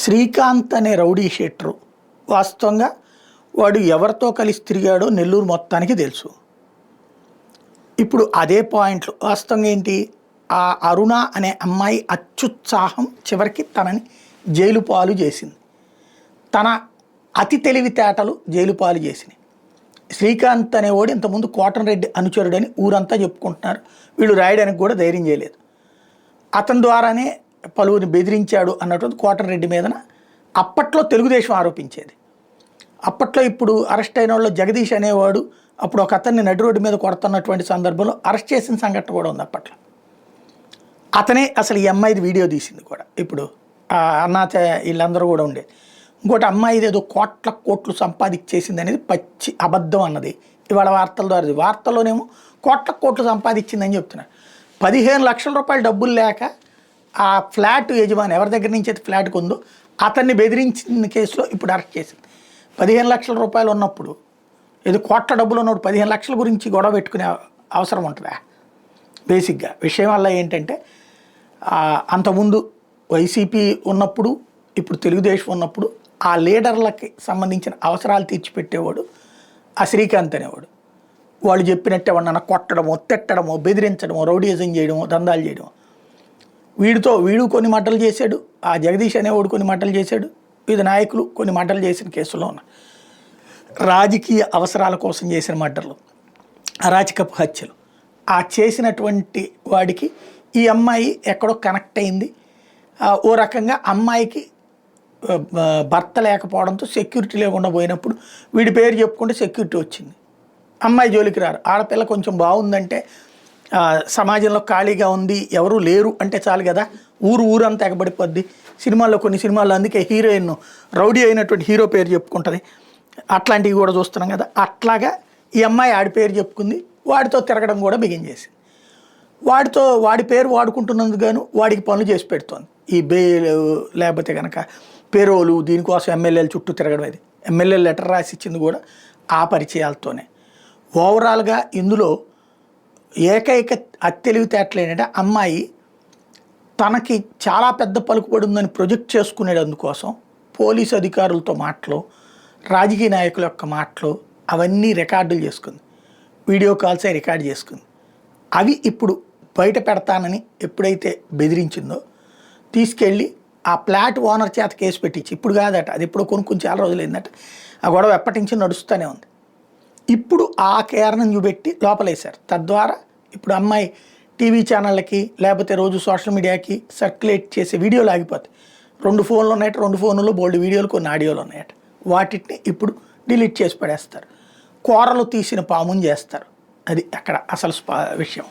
శ్రీకాంత్ అనే rowdy sheeter వాస్తవంగా వాడు ఎవరితో కలిసి తిరిగాడో నెల్లూరు మొత్తానికి తెలుసు. ఇప్పుడు అదే పాయింట్లు వాస్తవంగా ఏంటి, ఆ అరుణ అనే అమ్మాయి అత్యుత్సాహం చివరికి తనని జైలు పాలు చేసింది. తన అతి తెలివితేటలు జైలు పాలు చేసినాయి. శ్రీకాంత్ అనేవాడు ఇంతకుముందు కోటరెడ్డి అనుచరుడని ఊరంతా చెప్పుకుంటున్నారు. వీళ్ళు రాయడానికి కూడా ధైర్యం చేయలేదు. అతని ద్వారానే పలువురిని బెదిరించాడు అన్నటువంటి కోటరెడ్డి మీదన అప్పట్లో తెలుగుదేశం ఆరోపించేది. అప్పట్లో ఇప్పుడు అరెస్ట్ అయిన వాళ్ళు జగదీష్ అనేవాడు అప్పుడు ఒక అతన్ని నడి రోడ్డు మీద కొడుతున్నటువంటి సందర్భంలో అరెస్ట్ చేసిన సంఘటన కూడా ఉంది. అప్పట్లో అతనే అసలు ఈ అమ్మాయిది వీడియో తీసింది కూడా. ఇప్పుడు అన్నాచ వీళ్ళందరూ కూడా ఉండేది. ఇంకోటి అమ్మాయిది ఏదో కోట్లు సంపాదించేసింది అనేది పచ్చి అబద్ధం అన్నది ఇవాళ వార్తల ద్వారా. వార్తల్లోనేమో కోట్లు సంపాదించిందని చెప్తున్నారు. 15 లక్షల రూపాయలు డబ్బులు లేక ఆ ఫ్లాట్ యజమాని ఎవరి దగ్గర నుంచి అయితే ఫ్లాట్ కొందో అతన్ని బెదిరించిన కేసులో ఇప్పుడు అరెస్ట్ చేసింది. 15 లక్షల రూపాయలు ఉన్నప్పుడు ఏదో కోట్ల డబ్బులు ఉన్నప్పుడు 15 లక్షల గురించి గొడవ పెట్టుకునే అవసరం ఉంటుందా? బేసిక్గా విషయం వల్ల ఏంటంటే అంతకుముందు వైసీపీ ఉన్నప్పుడు ఇప్పుడు తెలుగుదేశం ఉన్నప్పుడు ఆ లీడర్లకి సంబంధించిన అవసరాలు తీర్చిపెట్టేవాడు ఆ శ్రీకాంత్ అనేవాడు. వాళ్ళు చెప్పినట్టే వాడిని కొట్టడమో తిట్టడమో బెదిరించడమో రౌడీజం చేయడమో దందాలు చేయడమో. వీడు కొన్ని మడ్డలు చేశాడు, ఆ జగదీష్ అనేవాడు కొన్ని మడ్డలు చేశాడు, వివిధ నాయకులు కొన్ని మడ్డలు చేసిన కేసులో ఉన్నాయి. రాజకీయ అవసరాల కోసం చేసిన మడ్డలు, అరాచకపు హత్యలు. ఆ చేసినటువంటి వాడికి ఈ అమ్మాయి ఎక్కడో కనెక్ట్ అయింది. ఓ రకంగా అమ్మాయికి భర్త లేకపోవడంతో సెక్యూరిటీ లేకుండా పోయినప్పుడు వీడి పేరు చెప్పుకుంటే సెక్యూరిటీ వచ్చింది. అమ్మాయి జోలికి రారు. ఆడపిల్ల కొంచెం బాగుందంటే సమాజంలో ఖాళీగా ఉంది ఎవరు లేరు అంటే చాలు కదా, ఊరంతా ఎగబడిపోద్ది. కొన్ని సినిమాల్లో అందుకే హీరోయిన్ రౌడీ అయినటువంటి హీరో పేరు చెప్పుకుంటుంది. అట్లాంటివి కూడా చూస్తున్నాం కదా. అట్లాగా ఈ అమ్మాయి ఆడి పేరు చెప్పుకుంది, వాడితో తిరగడం కూడా బిగించేసింది. వాడి పేరు వాడుకుంటున్నందుకు గాను వాడికి పనులు చేసి పెడుతోంది. ఈ బెయిల్ లేకపోతే కనుక పేరోలు దీనికోసం ఎమ్మెల్యేలు చుట్టూ తిరగడం. అది ఎమ్మెల్యేలు లెటర్ రాసి ఇచ్చింది కూడా ఆ పరిచయాలతోనే. ఓవరాల్గా ఇందులో ఏకైక అత్తెలివితేటలు ఏంటంటే అమ్మాయి తనకి చాలా పెద్ద పలుకుబడి ఉందని ప్రొజెక్ట్ చేసుకునేందుకోసం పోలీసు అధికారులతో మాటలు, రాజకీయ నాయకుల యొక్క మాటలు అవన్నీ రికార్డులు చేసుకుంది. వీడియో కాల్సే రికార్డు చేసుకుంది. అవి ఇప్పుడు బయట పెడతానని ఎప్పుడైతే బెదిరించిందో తీసుకెళ్ళి ఆ ఫ్లాట్ ఓనర్ చేత కేసు పెట్టించి, ఇప్పుడు కాదట, అది ఎప్పుడో కొనుక్కుని చాలా రోజులైందట, ఆ గొడవ ఎప్పటి నుంచి నడుస్తూనే ఉంది. ఇప్పుడు ఆ కారణం చూపెట్టి లోపలేశారు. తద్వారా ఇప్పుడు అమ్మాయి టీవీ ఛానళ్ళకి లేకపోతే రోజు సోషల్ మీడియాకి సర్క్యులేట్ చేసే వీడియోలు ఆగిపోతాయి. 2 ఫోన్లు ఉన్నాయట, 2 ఫోన్లలో బోల్డ్ వీడియోలు కొన్ని ఆడియోలు ఉన్నాయట. వాటిని ఇప్పుడు డిలీట్ చేసి పడేస్తారు. కూరలు తీసిన పాముని చేస్తారు. అది అక్కడ అసలు విషయం.